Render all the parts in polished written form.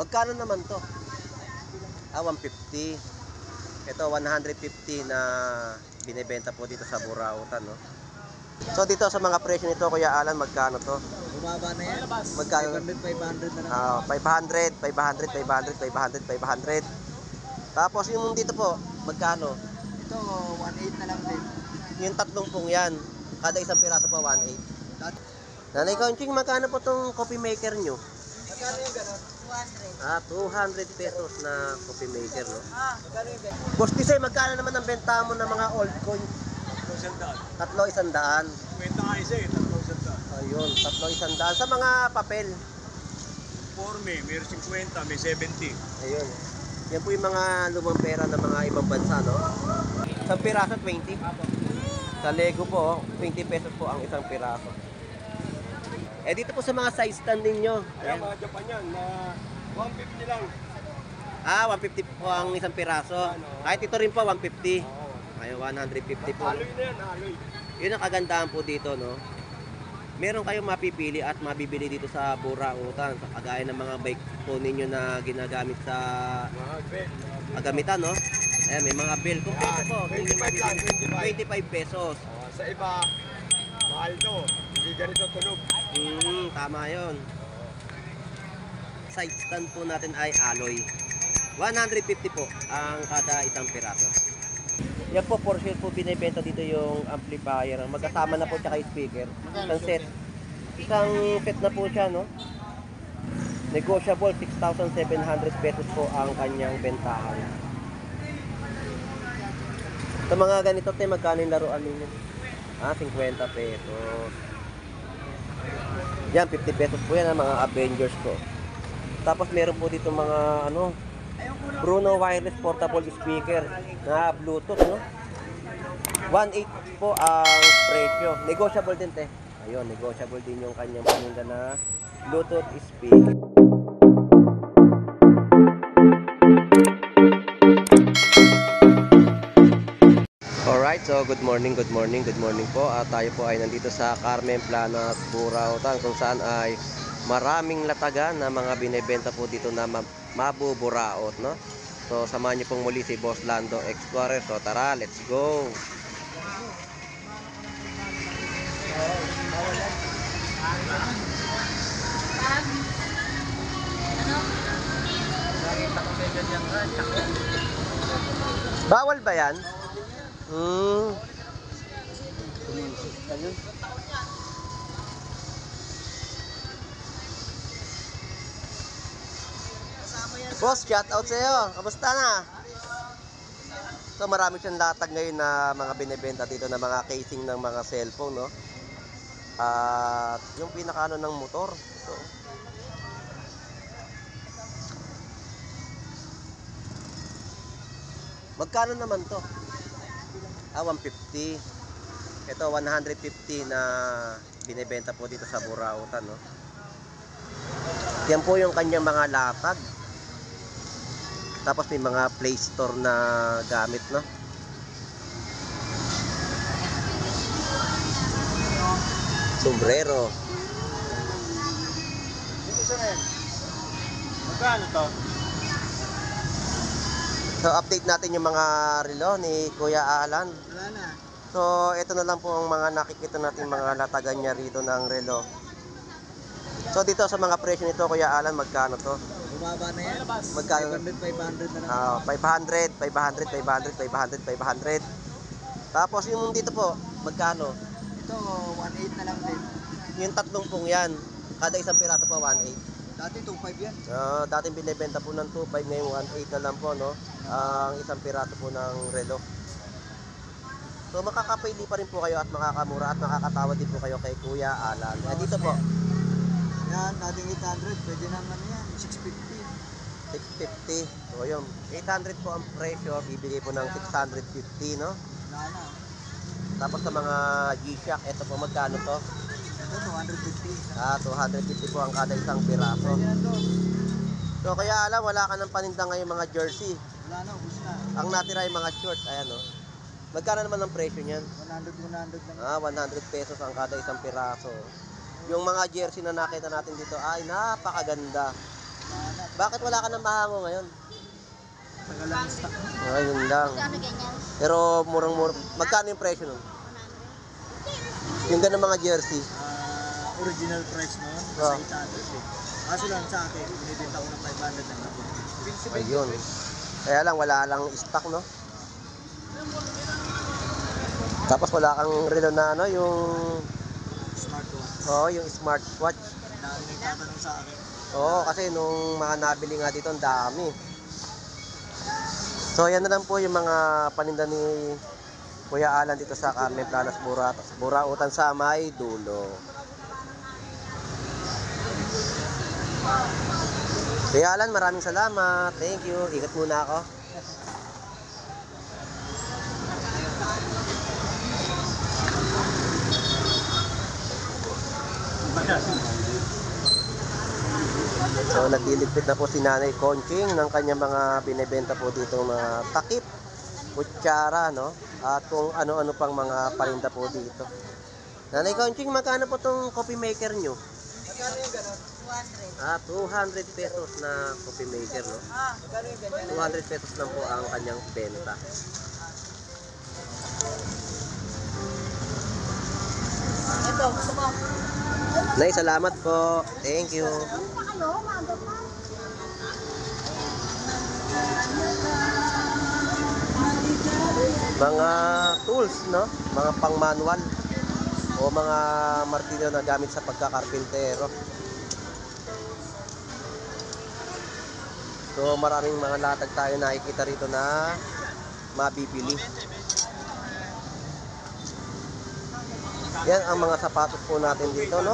Magkano naman to? 150. Ito 150 na binebenta po dito sa Burautan, no? So dito sa mga presyo nito, Kuya Alan, magkano to? Bumaba na yan. Magkano? 500 na lang. 500, 500, 500, 500, 500. Tapos yung dito po, magkano? Ito, 1.8 na lang din. Yung tatlong pong yan, kada isang piraso po 1.8. Dat Nanay Conching, magkano po tong coffee maker nyo? Magkano yung gano'n? 200 pesos na coffee maker, no? Magkano yung gano'n? Boss Tisay, magkano naman ang benta mo ng mga old coins? 300. 100. Kwenta nga isa eh, 3,000. Ayun, 300 sa mga papel. Forme, may 50, may 70. Ayun. Yan po yung mga lumang pera ng mga ibang bansa, no? Isang piraso, 20. Sa Lego po, 20 pesos po ang isang piraso. Eh dito po sa mga size stand ninyo. Ayan, mga Japan yan, na 150 lang. 150 po ang isang piraso. Kahit ito rin po, 150. Oo. Ayun, 150 po. Aloy na yan, aloy. Yun ang kagandahan po dito, no? Meron kayong mapipili at mabibili dito sa Burautan. Kagaya ng mga bike po ninyo na ginagamit sa Mga bed. kagamitan, no? Ayan, may mga bell. Kung pwede po, 25 lang, 25 pesos. Sa iba, mahal to. Hindi ganito tunog. Tama yun. Side stand po natin ay alloy. 150 po ang kada isang piraso. Yan po, for sure po binibenta dito yung amplifier. Magkasama na po tsaka yung speaker. Isang set. Isang set na po siya, no? Negotiable, 6,700 pesos po ang kanyang bentahan. Sa mga ganito, magkano yung laruan ninyo? 50 pesos. Yan, 50 pesos po yan ang mga Avengers ko. Tapos meron po dito mga Bruno wireless portable speaker na Bluetooth, no? 1.8 po ang presyo. Negotiable din, te. Ayun, negotiable din yung kanyang paninda na Bluetooth speaker. Alright, so good morning po. At tayo po ay nandito sa Carmen Plana, Burautan, kung saan ay maraming latagan na mga binebenta po dito na mabuburaot, no? So samahan niyo pong muli si Boss Lando Explorer. So tara, let's go. Bawal ba yan? Boss, shout out sa iyo. Kamusta na? So marami siyang latag ngayon na mga binebenta dito na mga casing ng mga cellphone, no? At yung pinakaano ng motor. So, magkano naman to? 150. Ito 150 na binebenta po dito sa Burautan, no? Yan po yung kanyang mga latag. Tapos may mga Play Store na gamit, no? Sombrero. Magkano to? So update natin yung mga relo ni Kuya Alan. Wala na. So ito na lang po ang mga nakikita natin mga latagan niya rito ng relo. So dito sa mga presyo nito, Kuya Alan, magkano to? Bumaba na yan. Magkano? 500 na lang. 500, 500, 500, 500, 500. Tapos yung dito po, magkano? Ito, 1.8 na lang din. Yung tatlong pong yan, kada isang piraso po 1.8. Dati 2.5 yan. Dating binibenta po ng 2.5, ngayon 1.8 na lang po, no? Ang isang piraso po ng relo. So makakapili pa rin po kayo at makakamura at makakatawa din po kayo kay Kuya Alan. Dito po, Yan, dating 800, pwede naman yan. 650. 650. So yun, 800 po ang presyo, bibigay po ng 650, no? Wala na. Tapos sa mga G-Shock, ito po magkano to? Ito, 250. 250 po ang kada isang piraso. Pwede na to. So kaya alam, wala ka ng paninda ngayon mga jersey. Wala na, ubus na. Ang natira yung mga short, ayan o. Magkano naman ang presyo niyan? 100 lang. 100 pesos ang kada isang piraso. Yung mga jersey na nakita natin dito ay napakaganda. Wala na, Bakit wala ka ng mahango ngayon? Tagal lang stock. Ayun lang. Kami ganyan. Pero murang-mura. Magkano yung presyo nun? Yung ganun mga jersey. Original price mo, Oh. nasa 800 eh. Kaso lang sa akin, binibenta ko ng 500 lang ako. Ayun. Kaya lang, wala lang stock, no? Tapos wala kang relo na ano, yung... Smartwatch. Oo, yung smartwatch. Na nagtatanong sa akin. Oo, kasi nung mga nabili nga dito, ang dami. So, yan na lang po yung mga paninda ni Kuya Alan dito sa Carmen Planas, Burautan sa may dulo. Kuya Alan, maraming salamat. Thank you. Ingat muna ako. So, nagliligpit na po si Nanay Conching ng kanyang mga binebenta po dito mga takip, kutsara, no? At kung ano-ano pang mga paninda po dito. Nanay Conching, magkano po tong coffee maker nyo? Magkano yung gano'n? 200 pesos na coffee maker, no? Magkano yung ganyan? 200 pesos lang po ang kanyang benta. Ito, gusto mo. Nay, salamat po. Thank you. Mga tools, no? Mga pang-manual o mga martilyo na gamit sa pagkakarpintero. So, maraming mga latag tayo nakikita rito na mabibili. Yan ang mga sapatos po natin dito, no?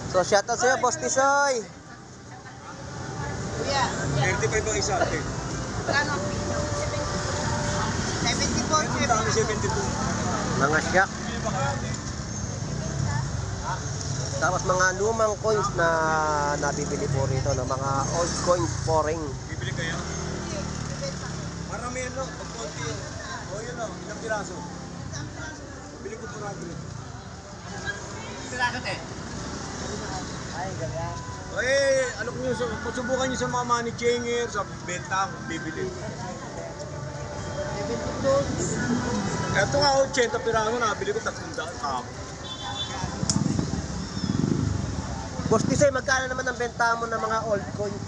So, shoutout sa'yo, Boss Tisoy! Kuya, 35 ang isa. kano? 74, 72. Mga shock. Tapos mga lumang coins na nabibili po rito, no? Mga old coins pouring. Bibili kayo? Marami yan lang. Pag konti yun. O yun lang. Ilang piraso? Bili ko po ragli. Piraso te. Ay, ganyan. Eh, alam nyo, subukan nyo sa mga money changer, sa benta, bibili. Ito nga, 80 piraso na, bili ko 300 ako. Boss Tisoy, magkano naman ang benta mo ng mga old coins?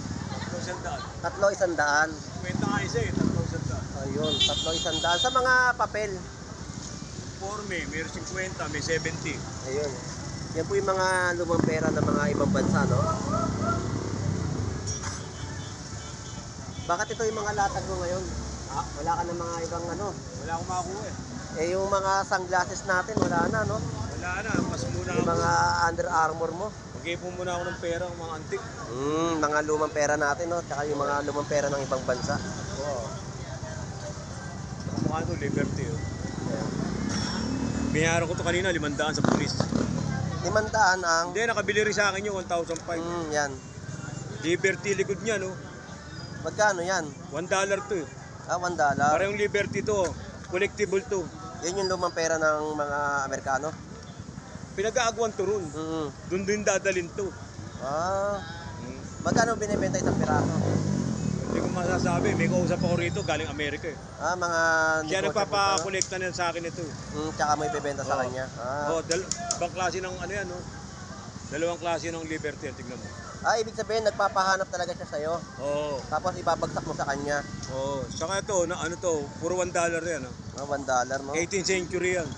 300. 300. Kwenta nga isa eh, 300. Ayun, 300. Sa mga papel. Forme, may 50, may 70. Ayun. Yan po yung mga lumang pera ng mga ibang bansa, no? Bakit ito yung mga latag mo ngayon? Ha? Wala ka ng mga ibang ano? Wala akong makakuha eh. Eh, yung mga sunglasses natin, wala na, no? Wala na, mas muna Yung ako. mga Under Armour mo. Mag-ipon muna ako ng pera, mga antik. Mga lumang pera natin, no? Tsaka yung mga lumang pera ng ibang bansa. Wow. Mukha ito, Liberty. Oh. Ayan. Binayaran ko ito kanina, 500 sa pulis. 500 ang... Hindi, nakabili rin sa akin yung 1,500. yan. Liberty, likod niya, no? Magkano yan? $1 to eh. $1. Para yung Liberty to, collectible to. Yan yung lumang pera ng mga Amerikano. Pinag-aagwan to ron. Doon din dadalhin to. Magkano binibenta isang piraso? Hindi ko masasabi, may kausap ako rito, galing Amerika eh. Mga... Kaya nagpapakolekta na sa akin ito. Tsaka may bibenta sa Oo. kanya. Ibang klase ng ano yan, no? Dalawang klase ng Liberty yan, tignan mo. Ibig sabihin, nagpapahanap talaga siya sa'yo. Oo. Tapos ibabagsak mo sa kanya. Oo. Saka ito, na ano to, puro $1 yan, no? $1, no? 18th century yan.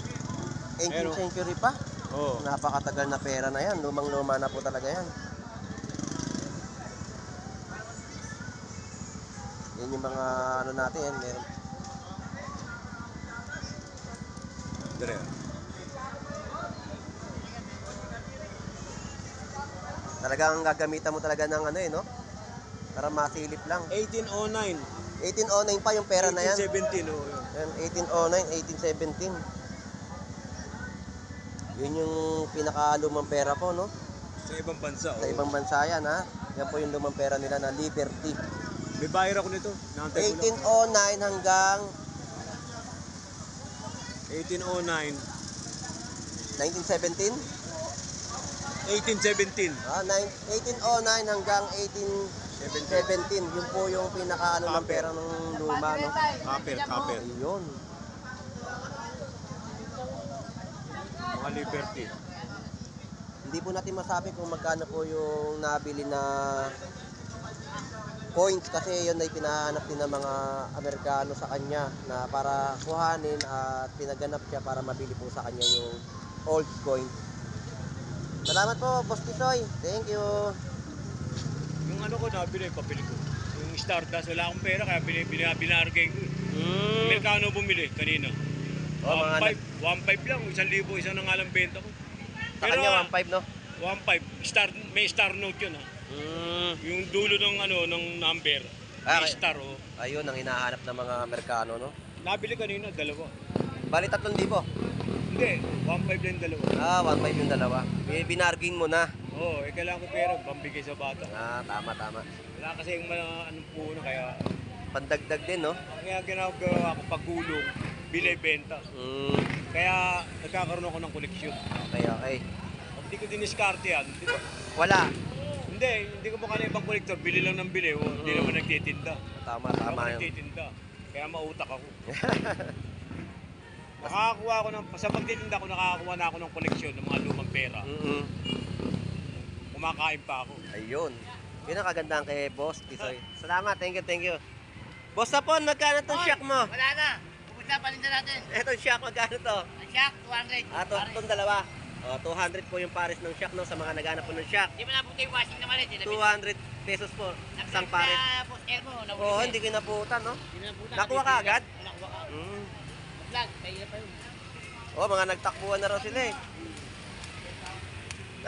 18th century pa. Oo. Napakatagal na pera na yan. Lumang-luma na po talaga yan. Yan yung mga ano natin yan. Meron. Dire. Talagang gagamitan mo talaga ng ano no? Para masilip lang. 1809. 1809 pa yung pera na yan. 1817, oh. Yan, 1809, 1817. Yun yung pinakalumang pera po, no? Sa ibang bansa, Sa ibang bansa yan, ha? Yan po yung lumang pera nila na Liberty. May bayar ako nito. Naantay ko lang. 1809 hanggang 1809. 1917? 1817. 1809 hanggang 1817. Yun po yung pinaka ng pera ng luma, no? Copper. Ayun. Mga Liberty. Hindi po natin masabi kung magkano po yung nabili na coins kasi yun ay pinahanap din ng mga Amerikano sa kanya na para kuhanin at pinaganap siya para mabili po sa kanya yung old coin. Salamat po, Boss Tisoy. Thank you. Yung ano ko nabili, papili ko. Yung Stardust, wala akong pera kaya binargay ko. Amerikano bumili kanina. Oh, mga 1.5 lang, 1,000, isa na nga lang benta ko. Sa kanya 1.5, no? 1.5, may star note yun ha. Yung dulo ng number. May Okay. star oh. Ayun ang hinahanap ng mga Amerikano, no? Nabili kanina, dalawa. Bali 3,000. Hindi, 1.5 lang dalawa. 1.5 yung dalawa. Binarging mo na. Oo, kailangan ko pera, pambigay sa bata. Tama. Wala kasi yung anong puno, kaya Pandagdag din, no? kaya ginagawa ko pagulong, binibenta. Kaya nagkakaroon ako ng koleksyon. Okay. Pag di ko diniskarte yan, di ba? Wala. Hindi ko mukha na ibang kolektor, bili lang ng bili, hindi naman nagtitinda. Tama Ako yun. nagtitinda, kaya mautak ako. Nakakakuha ako sa pagtitinda ko, nakakakuha na ako ng koleksyon ng mga lumang pera. Kumakain pa ako. Ayun. Yun ang kagandahan kay Boss Tisoy. Salamat, thank you. Boss Sapon, magkano tong shock mo? Wala na. Pupunta pa rin na natin. Etong shock, magkano to? Ang shock, 200. Itong dalawa. 200 po yung pares ng shock, no? Sa mga naghanap po ng shock. Di mo napunta yung washing naman rin. 200 pesos po, isang pares. Post air mo. Hindi kinaputan, no? Naputa. Nakuha ka agad? Nakuha ka. Mm. Vlog, kaya pa yun. Mga nagtakbuhan na raw sila eh.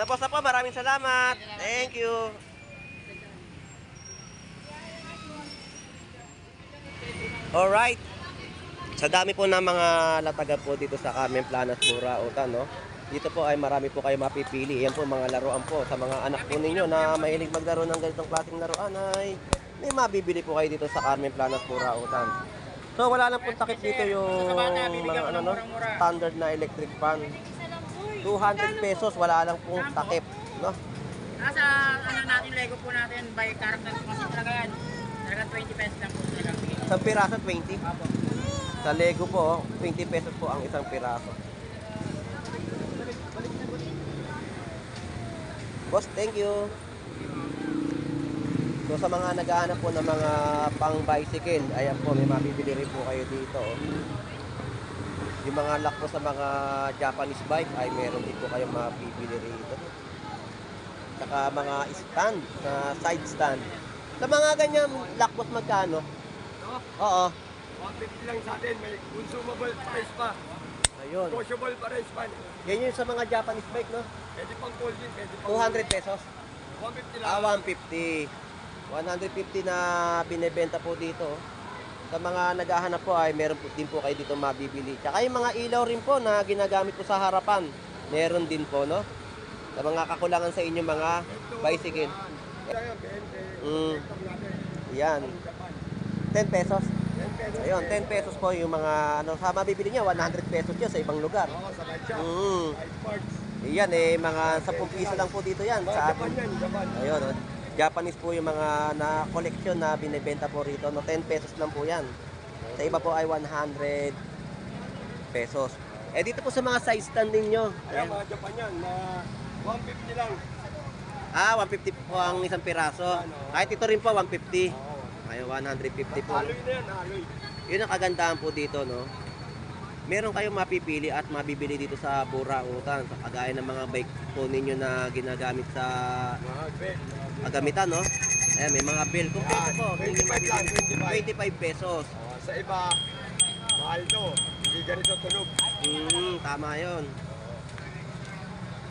Boss Sapon, maraming salamat. Thank you. Alright. Sa dami po ng mga lataga po dito sa Carmen Planas, Burautan, no? Dito po ay marami po kayo mapipili. Yan po mga laruan po sa mga anak po ninyo na mahilig maglaro ng ganitong klaseng laruan ay may mabibili po kayo dito sa Carmen Planas, Burautan. So wala lang pong takip dito yung mga standard na electric fan. 200 pesos, wala lang pong takip, no? Nasa natin, Lego po natin, by character kasi talaga yan. Talaga 20 pesos lang po talaga. Isang piraso, 20. Apo. Sa Lego po, 20 pesos po ang isang piraso. Boss, thank you. So sa mga naghahanap po ng mga pang bicycle, ayan po, may mabibili rin po kayo dito. Yung mga lock po sa mga Japanese bike ay meron din po kayong mabibili rito. Saka mga stand, side stand. Sa mga ganyan lock boss, magkano? Oo. 150 lang sa atin, may consumable price pa. Ayun. Negotiable price pa. Yan yung sa mga Japanese bike, no? Pwede pang cold din, pwede pang 200 pesos. 150 lang. 150. 150 na binebenta po dito. Sa mga naghahanap po ay meron po din po kayo dito mabibili. Tsaka yung mga ilaw rin po na ginagamit po sa harapan, meron din po, no? Sa mga kakulangan sa inyong mga bicycle. Yan. 10 pesos. Ayun, 10 pesos po yung mga sa mabibili niya, 100 pesos yun sa ibang lugar. Oo, sa Badya. Mm. Parts. Yan mga 10 piso lang po dito yan sa atin. Japan. Ayun, Japanese po yung mga na collection na binebenta po rito, no? 10 pesos lang po yan. Sa iba po ay 100 pesos. Dito po sa mga side stand ninyo. Ayan, mga Japan yan, na 150 lang. 150 po ang isang piraso. Kahit ito rin po, 150. Oo. Ayun, 150 po. Aloy na yan, aloy. Yun ang kagandahan po dito, no? Meron kayong mapipili at mabibili dito sa Burautan. Sa kagaya ng mga bike po ninyo na ginagamit sa Mga bed. pagamitan, no? Ayan, may mga bill. Kung peso po, 25 lang, 25 pesos. Sa iba, mahal to. Hindi ganito tunog. Tama yun.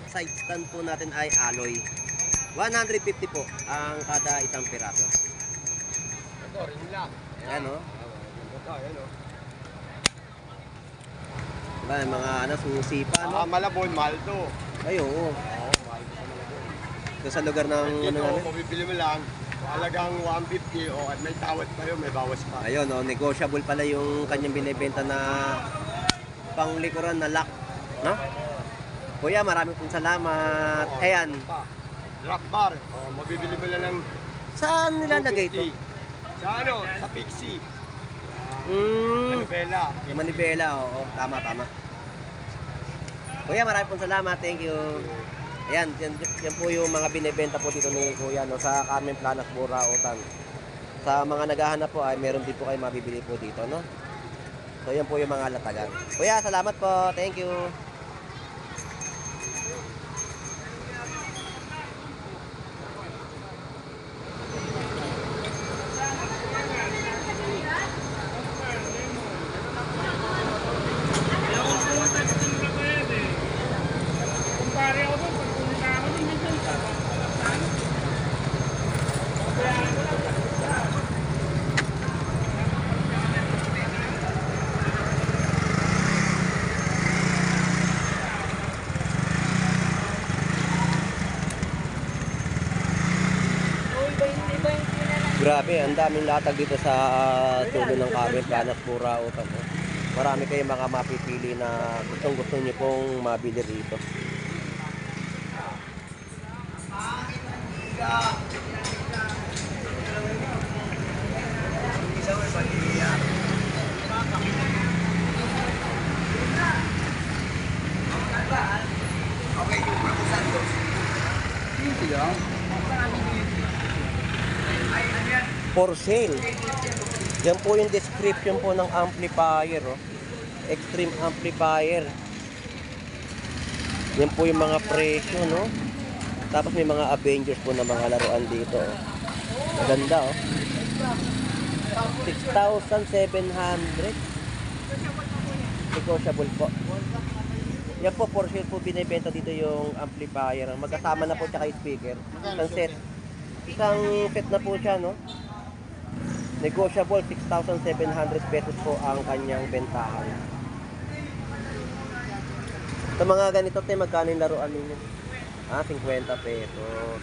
Side stand po natin ay alloy. 150 po ang kada isang piraso. Ito, rin lang. Ayan, no? Ito, ayan o. Diba, yung mga susipa, no? Malabon, mahal to. Ay, oo. Oo, mahal to sa Malabon. Ito sa lugar ng Dito, namin. mabibili mo lang, halagang 150 o at may tawad pa yun, may bawas pa. Ayun, no? Negotiable pala yung kanyang binibenta na panglikuran na lock, no? Kuya, maraming pong salamat. Ayan. Rock bar. Mabibili mo lang ng Saan nilalagay ito? 250. Sa ano? Sa Pixie. Manibela. Yung Manibela, oo. Tama. Kuya, maraming pong salamat. Thank you. Ayan, yan po yung mga binibenta po dito ni Kuya, no, sa Carmen Planas, Burautan. Sa mga naghahanap po ay meron din po kayo mabibili po dito, no? So yan po yung mga latagan. Kuya, salamat po. Thank you. Grabe, ang daming latag dito sa dulo ng Carmen Planas, Burautan. Marami kayong mga mapipili na gustong-gusto niyo pong mabili rito. For sale. Yan po yung description po ng amplifier, oh. Extreme amplifier. Yan po yung mga presyo, no? Tapos may mga Avengers po na mga laruan dito, oh. Maganda, oh. 6,700. Negotiable po. Yan po, for sale po binibenta dito yung amplifier. Magkasama na po tsaka yung speaker. Isang set. Isang set na po siya, no? Negotiable, 6,700 pesos po ang kanyang bentahan. Sa mga ganito, tayo magkano yung laruan ninyo? 50 pesos.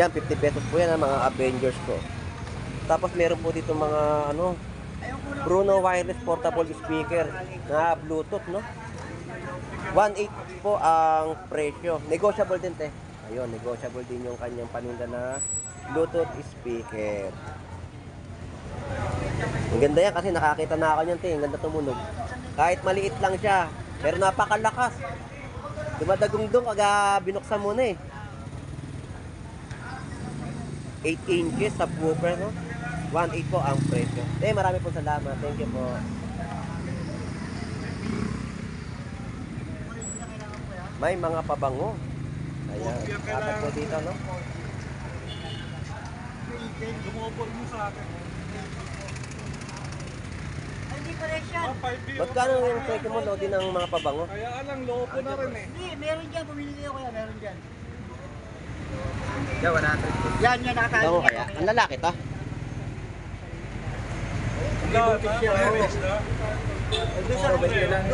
Yan, 50 pesos po yan, mga Avengers po. Tapos meron po dito mga, Bruno wireless portable speaker na Bluetooth, no? 1.8 po ang presyo. Negotiable din, te. Ayun, negotiable din yung kanyang paninda na Bluetooth speaker. Ang ganda yan kasi nakakita na ako niyan, te. Ang ganda tumunog. Kahit maliit lang siya, pero napakalakas. Dumadagundong aga binuksan mo na, 8 inches subwoofer, no? 1.8 po ang presyo. Marami po salamat. Thank you po. May mga pabango. Ayan. Tatag po dito, no? Lumobor mo sa akin. Hindi pa rin siya. Magkano yung presyo mo din ng mga pabango? Kaya alang, lopo na rin eh. Hindi, meron dyan. Bumili ko kuya, meron dyan. Yeah, 100. Yan, nakakain. Bango kaya? Ang lalaki to? Doon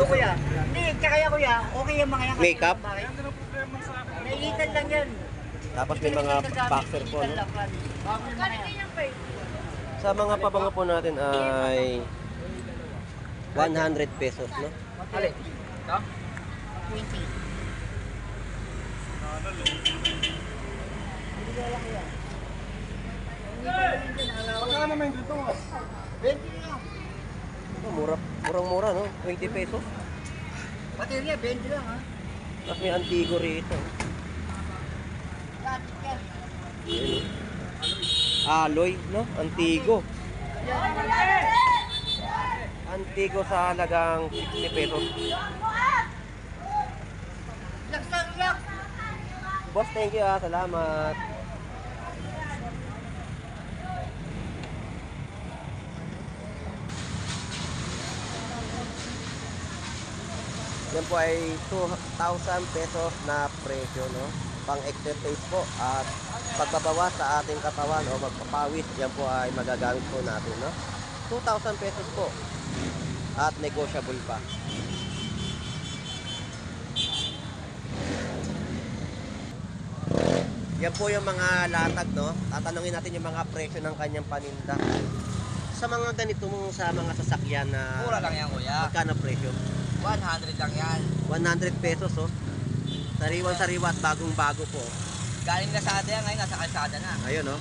kuya. Hindi, tsaka yan kuya. Okay yung mga yan. Makeup? Nailitan lang yan. Tapos may mga boxer po, no? Bago yung mga yan. Sa mga pabango po natin ay 100 pesos, no? Alin? Ito? 20. Magkano naman dito? 20 lang. Murang-mura, no? 20 pesos. Baterya, 20 lang ha. Tapos may Antigo rito. Ayan. Alloy, no? Antigo. Antigo sa halagang 60 pesos. Lak! Boss, thank you, ha. Salamat. Yan po ay 2,000 pesos na presyo, no? Pang exercise po at pagbabawas sa ating katawan o magpapawis, yan po ay magagamit po natin, no? 2,000 pesos po at negotiable pa. Yan po yung mga latag, no? Tatanungin natin yung mga presyo ng kanyang paninda. Sa mga ganito sa mga sasakyan na Mura lang yan kuya. magkano presyo? 100 lang yan. 100 pesos, oh. Sariwan-sariwa at bagong-bago po. Galing Lazada yan, ngayon nasa kalsada na. Ayun, oh.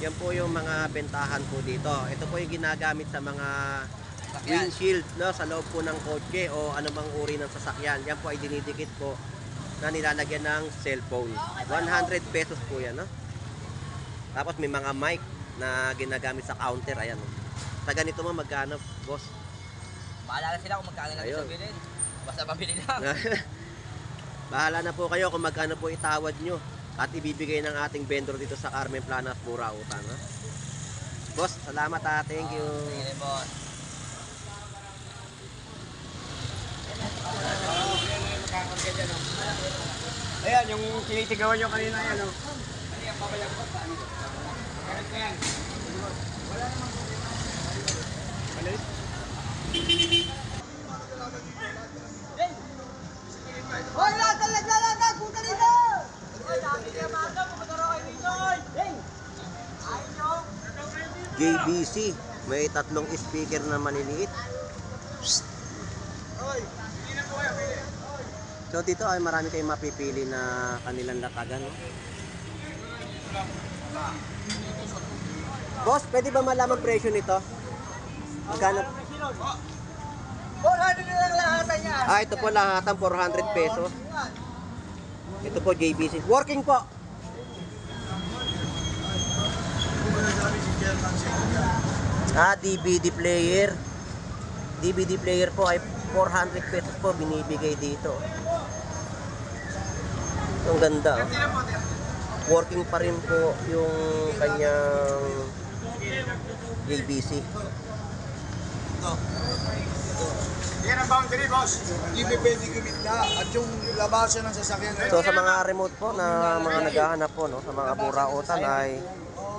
Yan po yung mga bentahan po dito. Ito po yung ginagamit sa mga Sakyan. windshield, no, sa loob po ng kotse o anumang uri ng sasakyan. Yan po ay dinidikit po na nilalagyan ng cellphone. 100 pesos po yan, no? Tapos may mga mic na ginagamit sa counter. Ayan, oh. Sa ganito mo, magkano, boss? Bahala na sila kung magkano lang Ayun. sabihin. Basta pabili lang. Bahala na po kayo kung magkano po itawad nyo at ibibigay ng ating vendor dito sa Carmen Planas, Burautan. Ha? Boss, salamat ha. Thank you. Sige, boss. Ayan, yung tinitigawan nyo kanina yan, oh. Hoy, latag! Naglalatag! Punta dito! Hoy, dami kayo mga pumunta rin kayo dito! Hey! Ayun nyo! JBC, may 3 speaker na maliliit. So dito ay marami kayong mapipili na kanilang latagan. No? Boss, pwede ba malaman presyo nito? Magkano? 400 na lang lahatan yan! Ah, ito po lahatan 400 pesos. Ito po JBC. Working po. Ah, DVD player. DVD player po ay 400 pesos po binibigay dito. Ang ganda. Oh. Working pa rin po yung kanyang JBC. Yan ang boundary, boss. Hindi may pwede gumita. At yung labasan ng sasakyan na So sa mga remote po na mga naghahanap po no, sa mga burautan ay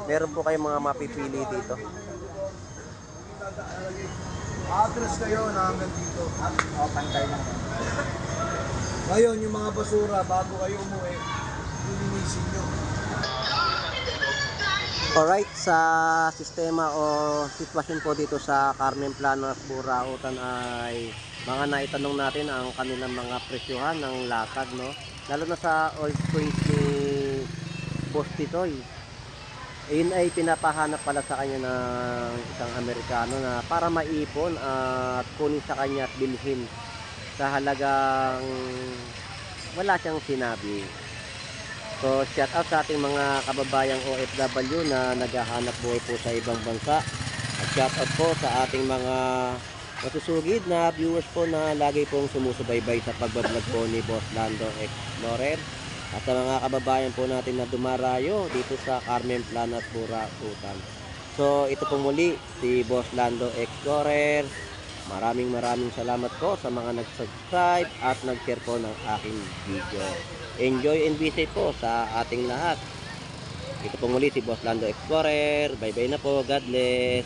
meron po kayong mga mapipili dito. atras kayo na hanggang dito. Pantay lang. Ngayon, yung mga basura, bago kayo umuwi, lilinisin nyo. Alright, sa sistema o sitwasyon po dito sa Carmen Planas, Burautan ay mga naitanong natin ang kanilang mga presyuhan ng latag, no? Lalo na sa oil springs ni Boss Titoy. Ayun ay pinapahanap pala sa kanya ng isang Amerikano na para maipon at kunin sa kanya at bilhin sa halagang wala siyang sinabi. So, shout out sa ating mga kababayang OFW na naghahanap buhay po sa ibang bansa. At shout out po sa ating mga masusugid na viewers po na lagi pong sumusubaybay sa pagbablog po ni Boss Lando Explorer. At sa mga kababayan po natin na dumarayo dito sa Carmen Planas, Burautan. So, ito po muli si Boss Lando Explorer. Maraming salamat po sa mga nag-subscribe at nag-share po ng aking video. Enjoy and be safe po sa ating lahat. Ito po muli si Boss Lando Explorer. Bye bye na po. God bless.